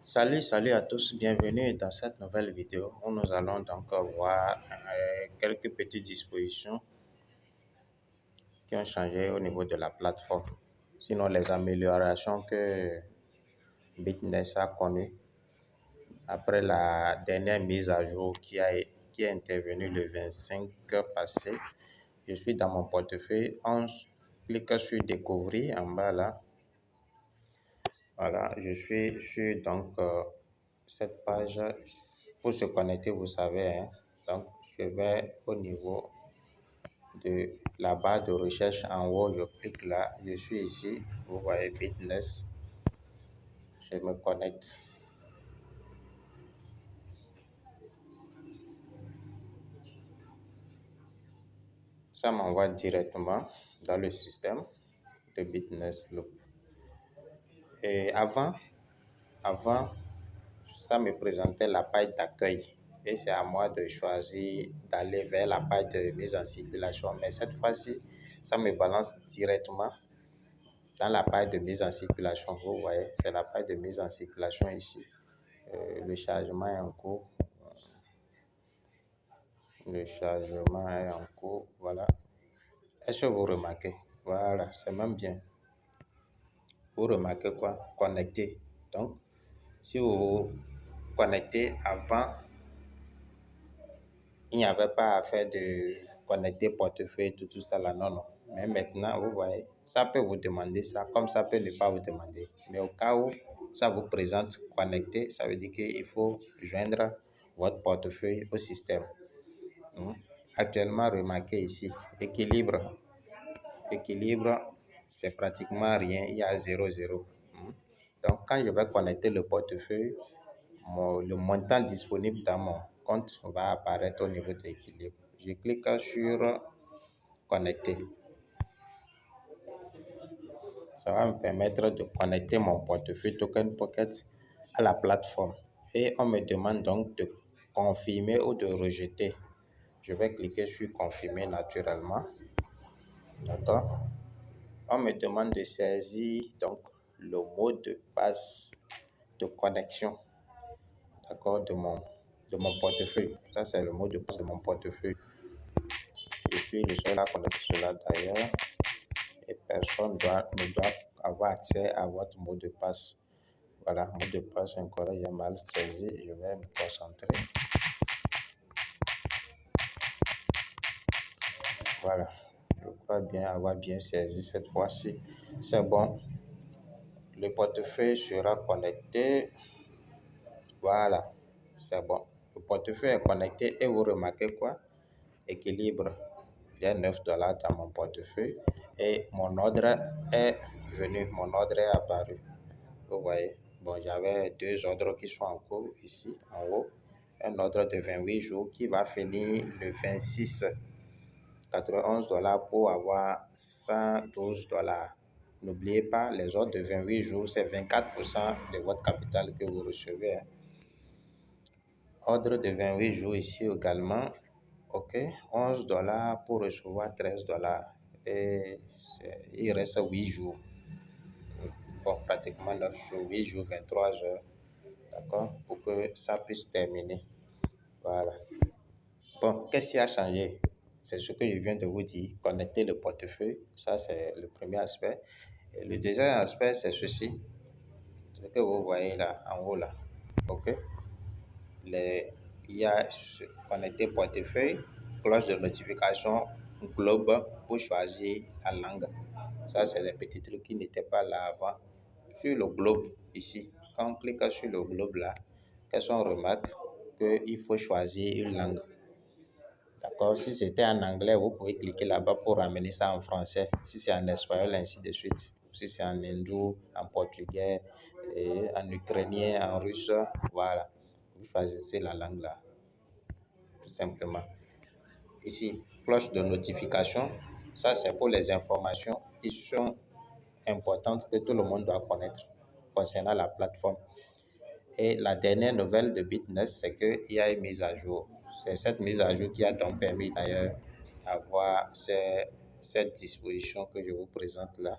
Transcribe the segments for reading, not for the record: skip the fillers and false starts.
Salut à tous, bienvenue dans cette nouvelle vidéo où nous allons donc voir quelques petites dispositions qui ont changé au niveau de la plateforme. Sinon, les améliorations que Bitness a connues après la dernière mise à jour qui est intervenue le 25 passé. Je suis dans mon portefeuille, on clique sur découvrir en bas là. Voilà, je suis sur donc cette page pour se connecter, vous savez, hein. Donc je vais au niveau de la barre de recherche en haut, je clique là, je suis ici, vous voyez Bitness, je me connecte. Ça m'envoie directement dans le système de Bitness Loop. Et avant, ça me présentait la page d'accueil. Et c'est à moi de choisir d'aller vers la page de mise en circulation. Mais cette fois-ci, ça me balance directement dans la page de mise en circulation. Vous voyez, c'est la page de mise en circulation ici. Le chargement est en cours. Le chargement est en cours. Voilà. Est-ce que vous remarquez? Voilà, c'est même bien. Vous remarquez quoi? Connecter. Donc, si vous vous connectez avant, il n'y avait pas à faire de connecter portefeuille, tout ça là, non. Mais maintenant, vous voyez, ça peut vous demander ça, comme ça peut ne pas vous demander. Mais au cas où ça vous présente connecter, ça veut dire qu'il faut joindre votre portefeuille au système. Actuellement, remarquez ici, équilibre. Équilibre, c'est pratiquement rien, il y a 0,0. Donc, quand je vais connecter le portefeuille, le montant disponible dans mon compte va apparaître au niveau de l'équilibre. Je clique sur connecter. Ça va me permettre de connecter mon portefeuille Token Pocket à la plateforme. Et on me demande donc de confirmer ou de rejeter. Je vais cliquer sur confirmer naturellement. D'accord. On me demande de saisir donc le mot de passe de connexion. D'accord, de mon portefeuille. Ça, c'est le mot de passe de mon portefeuille. Je suis le seul à connaître cela d'ailleurs. Et personne ne doit avoir accès à votre mot de passe. Voilà, mot de passe incorrect, j'ai mal saisi. Je vais me concentrer. Voilà, je crois bien avoir bien saisi cette fois-ci. C'est bon. Le portefeuille sera connecté. Voilà, c'est bon. Le portefeuille est connecté et vous remarquez quoi? Équilibre. J'ai 9 dollars dans mon portefeuille et mon ordre est venu, mon ordre est apparu. Vous voyez, bon, j'avais deux ordres qui sont en cours ici, en haut. Un ordre de 28 jours qui va finir le 26, 91 dollars pour avoir 112 dollars. N'oubliez pas, les ordres de 28 jours, c'est 24% de votre capital que vous recevez. Ordre de 28 jours ici également. Ok, 11 dollars pour recevoir 13 dollars. Et il reste 8 jours. Bon, pratiquement 9 jours, 8 jours, 23 heures. D'accord, pour que ça puisse terminer. Voilà. Bon, qu'est-ce qui a changé? C'est ce que je viens de vous dire. Connecter le portefeuille. Ça, c'est le premier aspect. Et le deuxième aspect, c'est ceci. Ce que vous voyez là, en haut là. Ok. Il y a connecter portefeuille, cloche de notification, globe pour choisir la langue. Ça, c'est des petits trucs qui n'étaient pas là avant. Sur le globe, ici, quand on clique sur le globe là, qu'est-ce qu'on remarque? Qu'il faut choisir une langue. D'accord? Si c'était en anglais, vous pouvez cliquer là-bas pour ramener ça en français. Si c'est en espagnol, ainsi de suite. Si c'est en hindou, en portugais, en ukrainien, en russe, voilà. Vous choisissez la langue là, tout simplement. Ici, cloche de notification. Ça, c'est pour les informations qui sont importantes que tout le monde doit connaître concernant la plateforme. Et la dernière nouvelle de Bitness, c'est qu'il y a une mise à jour. C'est cette mise à jour qui a donc permis d'ailleurs d'avoir cette disposition que je vous présente là.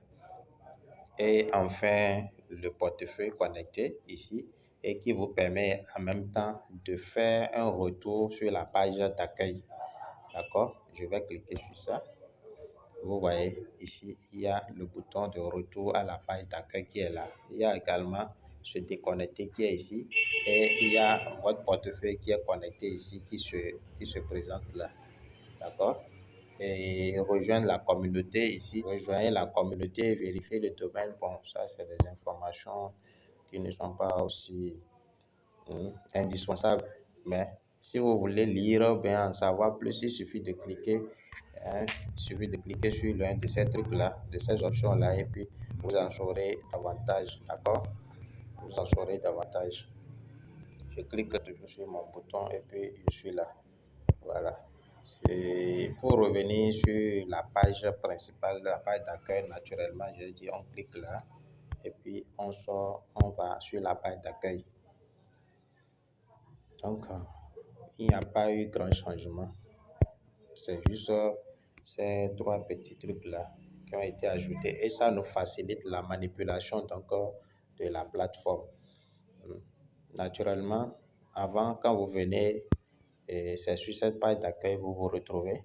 Et enfin, le portefeuille connecté ici. et qui vous permet en même temps de faire un retour sur la page d'accueil. D'accord? Je vais cliquer sur ça. Vous voyez ici, il y a le bouton de retour à la page d'accueil qui est là. Il y a également se déconnecter qui est ici et il y a votre portefeuille qui est connecté ici qui se présente là. D'accord? Et rejoindre la communauté ici. Rejoindre la communauté et vérifier le domaine. Bon, ça c'est des informations qui ne sont pas aussi indispensables. Mais si vous voulez lire ou bien en savoir plus, il suffit de cliquer. Il suffit de cliquer sur l'un de ces trucs-là, de ces options-là, et puis vous en saurez davantage. D'accord? Vous en saurez davantage. Je clique toujours sur mon bouton et puis je suis là. Voilà. Pour revenir sur la page principale, la page d'accueil, naturellement, je dis on clique là et puis on sort, on va sur la page d'accueil. Donc, il n'y a pas eu grand changement. C'est juste ces trois petits trucs-là qui ont été ajoutés et ça nous facilite la manipulation donc, de la plateforme. Naturellement, avant, quand vous venez, c'est sur cette page d'accueil que vous vous retrouvez.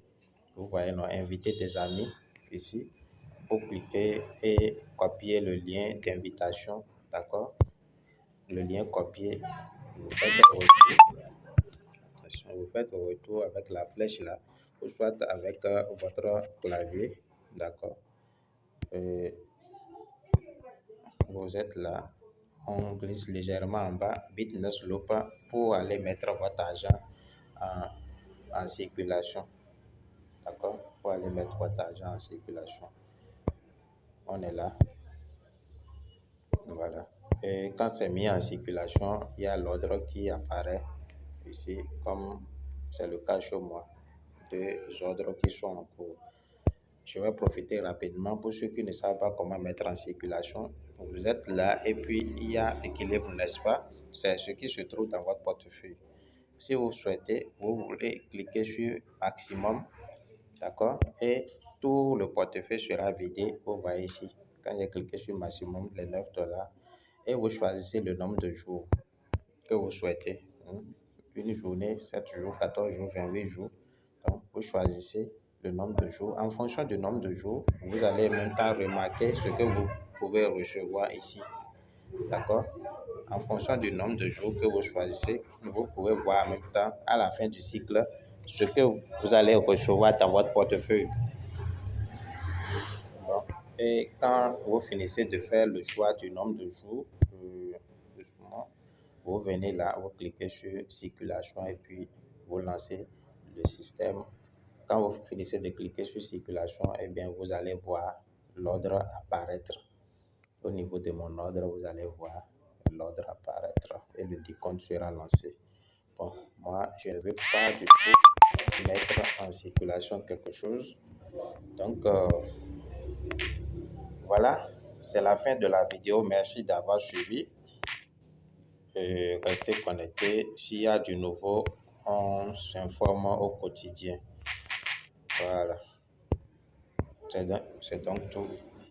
Vous voyez, nous inviter des amis ici. Vous cliquez et copier le lien d'invitation. D'accord? Le lien copié. Vous faites un retour avec la flèche là, ou soit avec votre clavier. D'accord? Vous êtes là. On glisse légèrement en bas, Business Loop, pour aller mettre votre argent en circulation. D'accord? Pour aller mettre votre argent en circulation. On est là. Voilà. Et quand c'est mis en circulation, il y a l'ordre qui apparaît ici, comme c'est le cas chez moi, deux ordres qui sont en cours. Je vais profiter rapidement pour ceux qui ne savent pas comment mettre en circulation. Vous êtes là et puis il y a équilibre, n'est-ce pas? C'est ce qui se trouve dans votre portefeuille. Si vous souhaitez, vous voulez cliquer sur maximum, d'accord? Et tout le portefeuille sera vidé. Vous voyez ici, quand j'ai cliqué sur maximum, les $9, et vous choisissez le nombre de jours que vous souhaitez. Une journée, 7 jours, 14 jours, 28 jours. Donc, vous choisissez le nombre de jours. En fonction du nombre de jours, vous allez en même temps remarquer ce que vous pouvez recevoir ici. D'accord? En fonction du nombre de jours que vous choisissez, vous pouvez voir en même temps, à la fin du cycle, ce que vous allez recevoir dans votre portefeuille. Bon. Et quand vous finissez de faire le choix du nombre de jours, vous venez là, vous cliquez sur circulation et puis vous lancez le système. Quand vous finissez de cliquer sur circulation, eh bien, vous allez voir l'ordre apparaître. Au niveau de mon ordre, vous allez voir l'ordre apparaître et le décompte sera lancé. Bon, moi, je ne veux pas du tout mettre en circulation quelque chose. Donc, voilà, c'est la fin de la vidéo. Merci d'avoir suivi. Restez connectés. S'il y a du nouveau, on s'informe au quotidien. Voilà. C'est donc tout.